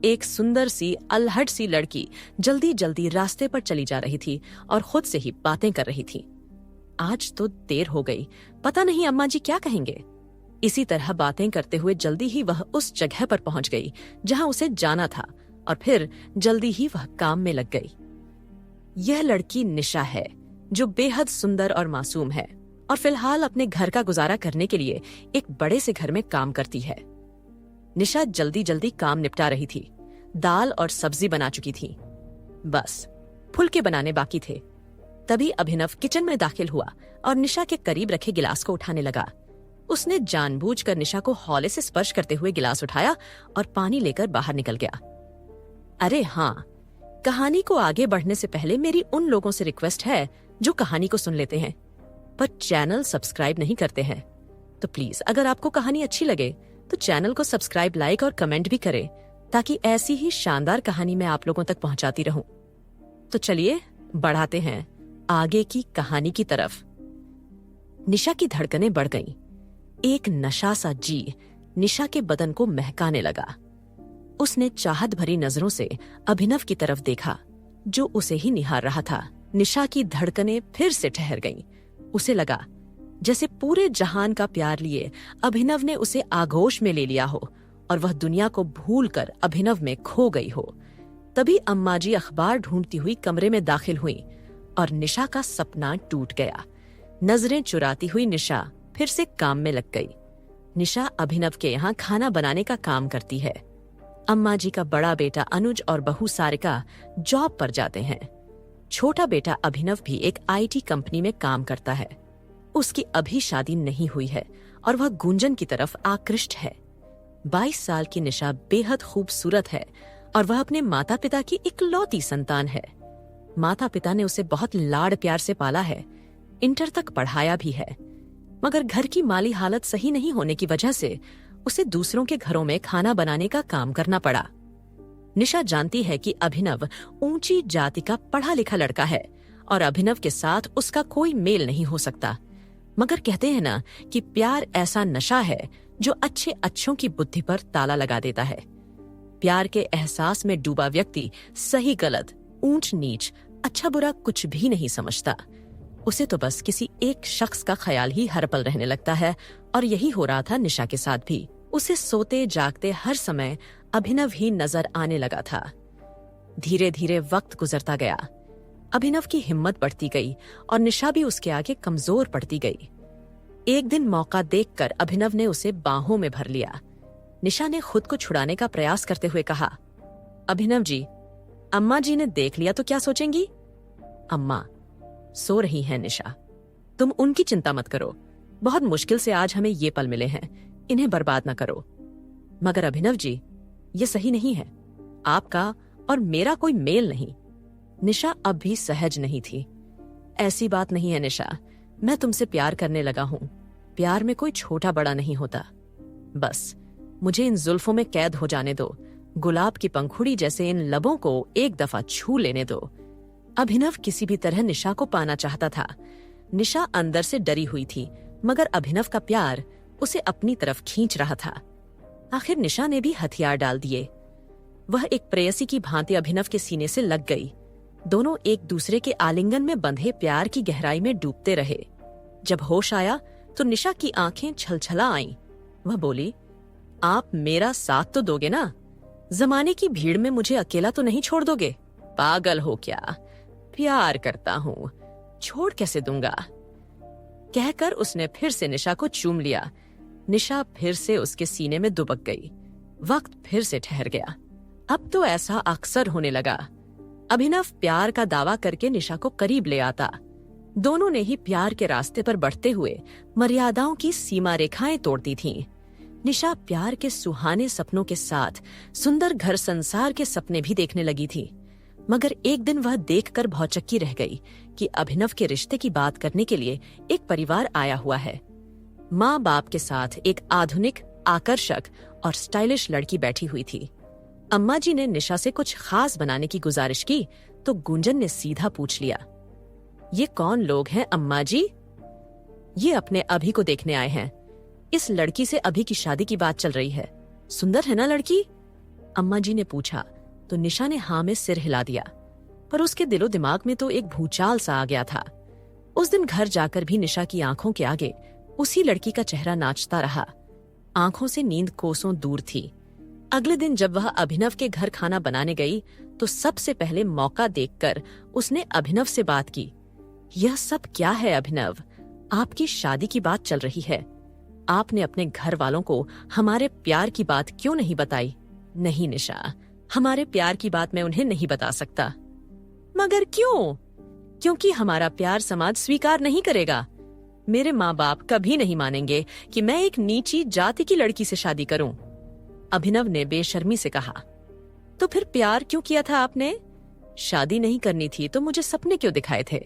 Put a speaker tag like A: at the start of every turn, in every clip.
A: एक सुंदर सी अल्हड़ सी लड़की जल्दी जल्दी रास्ते पर चली जा रही थी और खुद से ही बातें कर रही थी। आज तो देर हो गई, पता नहीं अम्मा जी क्या कहेंगे। इसी तरह बातें करते हुए जल्दी ही वह उस जगह पर पहुंच गई जहां उसे जाना था और फिर जल्दी ही वह काम में लग गई। यह लड़की निशा है जो बेहद सुंदर और मासूम है और फिलहाल अपने घर का गुजारा करने के लिए एक बड़े से घर में काम करती है। निशा जल्दी जल्दी काम निपटा रही थी। दाल और सब्जी बना चुकी थी, बस फुलके बनाने बाकी थे। तभी अभिनव किचन में दाखिल हुआ और निशा के करीब रखे गिलास को उठाने लगा। उसने जानबूझकर निशा को हौले से स्पर्श करते हुए गिलास उठाया और पानी लेकर बाहर निकल गया। अरे हाँ, कहानी को आगे बढ़ने से पहले मेरी उन लोगों से रिक्वेस्ट है जो कहानी को सुन लेते हैं पर चैनल सब्सक्राइब नहीं करते हैं, तो प्लीज अगर आपको कहानी अच्छी लगे तो चैनल को सब्सक्राइब, लाइक और कमेंट भी करें ताकि ऐसी ही शानदार कहानी मैं आप लोगों तक पहुंचाती रहूं। तो चलिए बढ़ाते हैं आगे की कहानी की तरफ। निशा की धड़कनें बढ़ गईं। एक नशा सा जी निशा के बदन को महकाने लगा। उसने चाहत भरी नजरों से अभिनव की तरफ देखा जो उसे ही निहार रहा था। निशा की धड़कनें फिर से ठहर गईं। उसे लगा जैसे पूरे जहान का प्यार लिए अभिनव ने उसे आगोश में ले लिया हो और वह दुनिया को भूलकर अभिनव में खो गई हो। तभी अम्मा जी अखबार ढूंढती हुई कमरे में दाखिल हुई और निशा का सपना टूट गया। नजरें चुराती हुई निशा फिर से काम में लग गई। निशा अभिनव के यहाँ खाना बनाने का काम करती है। अम्मा जी का बड़ा बेटा अनुज और बहू सारिका जॉब पर जाते हैं। छोटा बेटा अभिनव भी एक आईटी कंपनी में काम करता है। उसकी अभी शादी नहीं हुई है और वह गुंजन की तरफ आकृष्ट है। 22 साल की निशा बेहद खूबसूरत है और वह अपने माता पिता की इकलौती संतान है। माता पिता ने उसे बहुत लाड़ प्यार से पाला है, इंटर तक पढ़ाया भी है, मगर घर की माली हालत सही नहीं होने की वजह से उसे दूसरों के घरों में खाना बनाने का काम करना पड़ा। निशा जानती है कि अभिनव ऊंची जाति का पढ़ा लिखा लड़का है और अभिनव के साथ उसका कोई मेल नहीं हो सकता, मगर कहते हैं ना कि प्यार ऐसा नशा है जो अच्छे अच्छों की बुद्धि पर ताला लगा देता है। प्यार के एहसास में डूबा व्यक्ति सही गलत, ऊंच नीच, अच्छा बुरा कुछ भी नहीं समझता। उसे तो बस किसी एक शख्स का ख्याल ही हर पल रहने लगता है और यही हो रहा था निशा के साथ भी। उसे सोते जागते हर समय अभिनव ही नजर आने लगा था। धीरे धीरे वक्त गुजरता गया। अभिनव की हिम्मत बढ़ती गई और निशा भी उसके आगे कमजोर पड़ती गई। एक दिन मौका देखकर अभिनव ने उसे बाहों में भर लिया। निशा ने खुद को छुड़ाने का प्रयास करते हुए कहा, अभिनव जी, अम्मा जी ने देख लिया तो क्या सोचेंगी? अम्मा सो रही हैं निशा, तुम उनकी चिंता मत करो। बहुत मुश्किल से आज हमें ये पल मिले हैं, इन्हें बर्बाद न करो। मगर अभिनव जी, ये सही नहीं है। आपका और मेरा कोई मेल नहीं। निशा अब भी सहज नहीं थी। ऐसी बात नहीं है निशा, मैं तुमसे प्यार करने लगा हूं। प्यार में कोई छोटा बड़ा नहीं होता। बस मुझे इन जुल्फों में कैद हो जाने दो। गुलाब की पंखुड़ी जैसे इन लबों को एक दफा छू लेने दो। अभिनव किसी भी तरह निशा को पाना चाहता था। निशा अंदर से डरी हुई थी, मगर अभिनव का प्यार उसे अपनी तरफ खींच रहा था। आखिर निशा ने भी हथियार डाल दिए। वह एक प्रेयसी की भांति अभिनव के सीने से लग गई। दोनों एक दूसरे के आलिंगन में बंधे प्यार की गहराई में डूबते रहे। जब होश आया तो निशा की आंखें छलछला आईं। वह बोली, आप मेरा साथ तो दोगे ना? जमाने की भीड़ में मुझे अकेला तो नहीं छोड़ दोगे? पागल हो क्या? प्यार करता हूँ, छोड़ कैसे दूंगा? कहकर उसने फिर से निशा को चूम लिया। निशा फिर से उसके सीने में दुबक गई। वक्त फिर से ठहर गया। अब तो ऐसा अक्सर होने लगा। अभिनव प्यार का दावा करके निशा को करीब ले आता। दोनों ने ही प्यार के रास्ते पर बढ़ते हुए मर्यादाओं की सीमा रेखाएं तोड़ती थीं। निशा प्यार के सुहाने सपनों के साथ सुंदर घर संसार के सपने भी देखने लगी थी। मगर एक दिन वह देखकर भौचक्की रह गई कि अभिनव के रिश्ते की बात करने के लिए एक परिवार आया हुआ है। माँ बाप के साथ एक आधुनिक, आकर्षक और स्टाइलिश लड़की बैठी हुई थी। अम्मा जी ने निशा से कुछ खास बनाने की गुजारिश की तो गुंजन ने सीधा पूछ लिया, ये कौन लोग हैं अम्मा जी? ये अपने अभी को देखने आए हैं। इस लड़की से अभी की शादी की बात चल रही है। सुंदर है ना लड़की? अम्मा जी ने पूछा तो निशा ने हाँ में सिर हिला दिया, पर उसके दिलो दिमाग में तो एक भूचाल सा आ गया था। उस दिन घर जाकर भी निशा की आंखों के आगे उसी लड़की का चेहरा नाचता रहा। आंखों से नींद कोसों दूर थी। अगले दिन जब वह अभिनव के घर खाना बनाने गई तो सबसे पहले मौका देखकर उसने अभिनव से बात की। यह सब क्या है अभिनव? आपकी शादी की बात चल रही है। आपने अपने घर वालों को हमारे प्यार की बात क्यों नहीं बताई? नहीं निशा, हमारे प्यार की बात मैं उन्हें नहीं बता सकता। मगर क्यों? क्योंकि हमारा प्यार समाज स्वीकार नहीं करेगा। मेरे माँ बाप कभी नहीं मानेंगे कि मैं एक नीची जाति की लड़की से शादी करूं। अभिनव ने बेशर्मी से कहा। तो फिर प्यार क्यों किया था आपने? शादी नहीं करनी थी तो मुझे सपने क्यों दिखाए थे?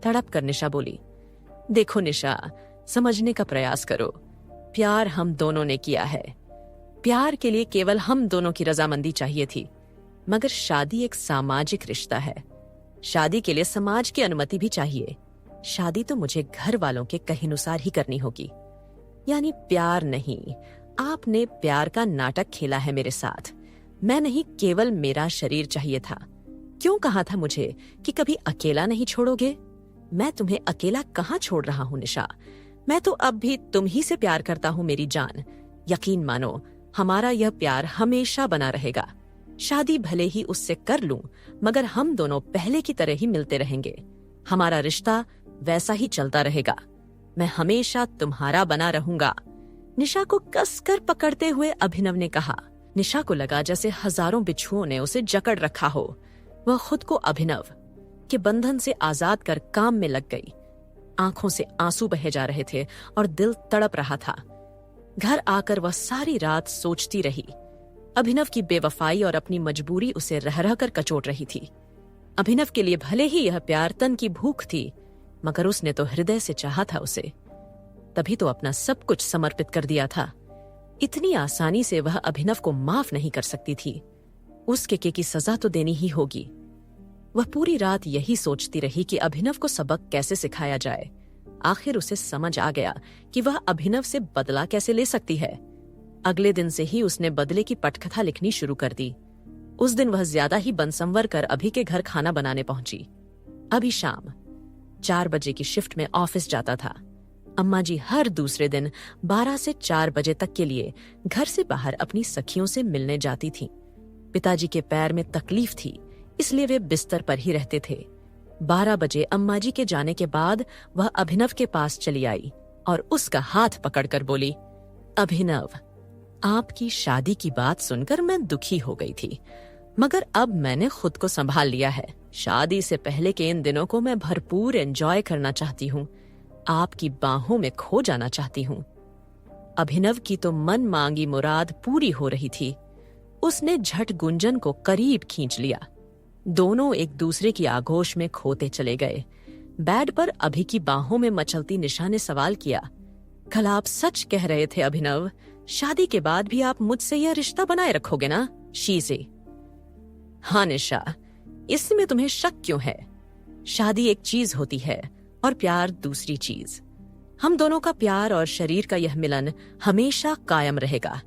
A: तड़प कर निशा बोली। देखो निशा, समझने का प्रयास करो। प्यार हम दोनों ने किया है। प्यार के लिए केवल हम दोनों की रजामंदी चाहिए थी। मगर शादी एक सामाजिक रिश्ता है। शादी के लिए समाज की अनुमति भी चाहिए। शादी तो मुझे घर वालों के कहेनुसार ही करनी होगी। यानी प्यार नहीं, आपने प्यार का नाटक खेला है मेरे साथ। मैं नहीं, केवल मेरा शरीर चाहिए था। क्यों कहा था मुझे कि कभी अकेला नहीं छोड़ोगे? मैं तुम्हें अकेला कहाँ छोड़ रहा हूँ निशा। मैं तो अब भी तुम ही से प्यार करता हूँ मेरी जान। यकीन मानो, हमारा यह प्यार हमेशा बना रहेगा। शादी भले ही उससे कर लूं, मगर हम दोनों पहले की तरह ही मिलते रहेंगे। हमारा रिश्ता वैसा ही चलता रहेगा। मैं हमेशा तुम्हारा बना रहूंगा। निशा को कसकर पकड़ते हुए अभिनव ने कहा। निशा को लगा जैसे हजारों बिच्छुओं ने उसे जकड़ रखा हो। वह खुद को अभिनव के बंधन से आजाद कर काम में लग गई। आंखों से आंसू बहे जा रहे थे और दिल तड़प रहा था। घर आकर वह सारी रात सोचती रही। अभिनव की बेवफाई और अपनी मजबूरी उसे रह रह कर कचोट रही थी। अभिनव के लिए भले ही यह प्यार तन की भूख थी, मगर उसने तो हृदय से चाहा था उसे। तभी तो अपना सब कुछ समर्पित कर दिया था। इतनी आसानी से वह अभिनव को माफ नहीं कर सकती थी। उसके की सजा तो देनी ही होगी। वह पूरी रात यही सोचती रही कि अभिनव को सबक कैसे सिखाया जाए। आखिर उसे समझ आ गया कि वह अभिनव से बदला कैसे ले सकती है। अगले दिन से ही उसने बदले की पटकथा लिखनी शुरू कर दी। उस दिन वह ज्यादा ही बनसंवर कर अभी के घर खाना बनाने पहुंची। अभी शाम 4 बजे की शिफ्ट में ऑफिस जाता था। अम्मा जी हर दूसरे दिन 12 से 4 बजे तक के लिए घर से बाहर अपनी सखियों से मिलने जाती थीं। पिताजी के पैर में तकलीफ थी, इसलिए वे बिस्तर पर ही रहते थे। 12 बजे अम्मा जी के जाने के बाद वह अभिनव के पास चली आई और उसका हाथ पकड़कर बोली, अभिनव, आपकी शादी की बात सुनकर मैं दुखी हो गई थी, मगर अब मैंने खुद को संभाल लिया है। शादी से पहले के इन दिनों को मैं भरपूर एंजॉय करना चाहती हूँ। आपकी बाहों में खो जाना चाहती हूँ। अभिनव की तो मन मांगी मुराद पूरी हो रही थी। उसने झट गुंजन को करीब खींच लिया। दोनों एक दूसरे की आगोश में खोते चले गए। बेड पर अभि की बाहों में मचलती निशा ने सवाल किया, कल आप सच कह रहे थे अभिनव? शादी के बाद भी आप मुझसे यह रिश्ता बनाए रखोगे ना? शीजे। हाँ निशा, इसमें तुम्हें शक क्यों है? शादी एक चीज होती है और प्यार दूसरी चीज। हम दोनों का प्यार और शरीर का यह मिलन हमेशा कायम रहेगा।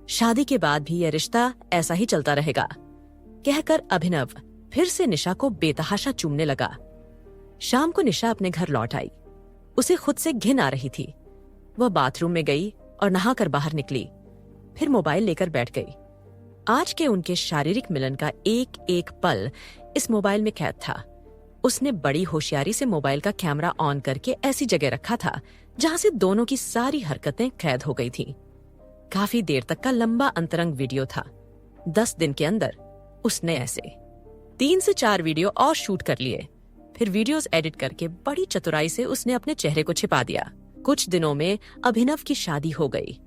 A: शादी के बाद भी यह रिश्ता ऐसा ही चलता रहेगा। कहकर अभिनव फिर से निशा को बेतहाशा चूमने लगा। शाम को निशा अपने घर लौट आई। उसे खुद से घिन आ रही थी। वह बाथरूम में गई और नहाकर बाहर निकली। फिर मोबाइल लेकर बैठ गई। आज के उनके शारीरिक मिलन का एक एक पल इस मोबाइल में कैद था। उसने बड़ी होशियारी से मोबाइल का कैमरा ऑन करके ऐसी जगह रखा था जहां से दोनों की सारी हरकतें कैद हो गई थीं। काफी देर तक का लंबा अंतरंग वीडियो था। 10 दिन के अंदर उसने ऐसे 3 से 4 वीडियो और शूट कर लिए। फिर वीडियोस एडिट करके बड़ी चतुराई से उसने अपने चेहरे को छिपा दिया। कुछ दिनों में अभिनव की शादी हो गई।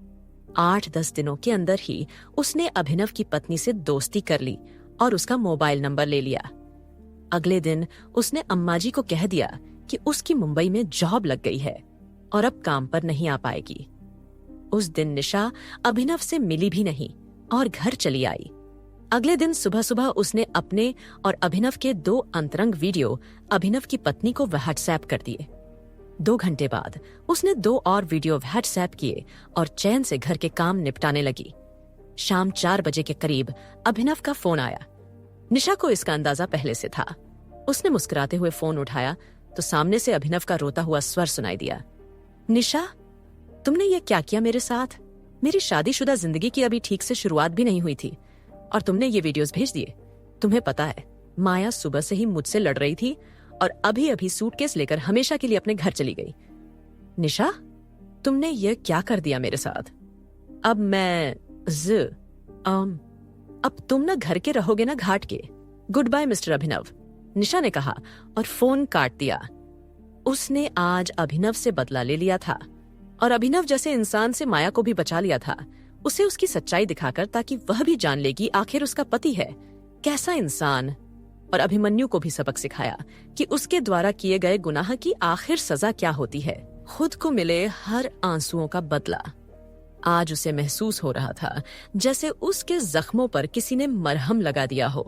A: 8-10 दिनों के अंदर ही उसने अभिनव की पत्नी से दोस्ती कर ली और उसका मोबाइल नंबर ले लिया। अगले दिन उसने अम्मा जी को कह दिया कि उसकी मुंबई में जॉब लग गई है और अब काम पर नहीं आ पाएगी। उस दिन निशा अभिनव से मिली भी नहीं और घर चली आई। अगले दिन सुबह सुबह उसने अपने और अभिनव के 2 अंतरंग वीडियो अभिनव की पत्नी को व्हाट्सएप कर दिए। 2 घंटे बाद उसने 2 और वीडियो व्हाट्सएप किए और चैन से घर के काम निपटाने लगी। शाम 4 बजे के करीब अभिनव का फोन आया। निशा को इसका अंदाजा पहले से था। उसने मुस्कुराते हुए फोन उठाया तो सामने से अभिनव का रोता हुआ स्वर सुनाई दिया। निशा, तुमने ये क्या किया मेरे साथ? मेरी शादीशुदा जिंदगी की अभी ठीक से शुरुआत भी नहीं हुई थी और तुमने ये वीडियोस भेज दिए। तुम्हें पता है, माया सुबह से ही मुझसे लड़ रही थी और अभी अभी सूटकेस लेकर हमेशा के लिए अपने घर चली गई। निशा, तुमने ये क्या कर दिया मेरे साथ? अब तुम ना घर के रहोगे ना घाट के। गुड बाय मिस्टर अभिनव, निशा ने कहा और फोन काट दिया। उसने आज अभिनव से बदला ले लिया था और अभिनव जैसे इंसान से माया को भी बचा लिया था, उसे उसकी सच्चाई दिखाकर, ताकि वह भी जान लेगी आखिर उसका पति है कैसा इंसान, और अभिमन्यु को भी सबक सिखाया कि उसके द्वारा किए गए गुनाह की आखिर सजा क्या होती है, खुद को मिले हर आंसुओं का बदला। आज उसे महसूस हो रहा था जैसे उसके जख्मों पर किसी ने मरहम लगा दिया हो।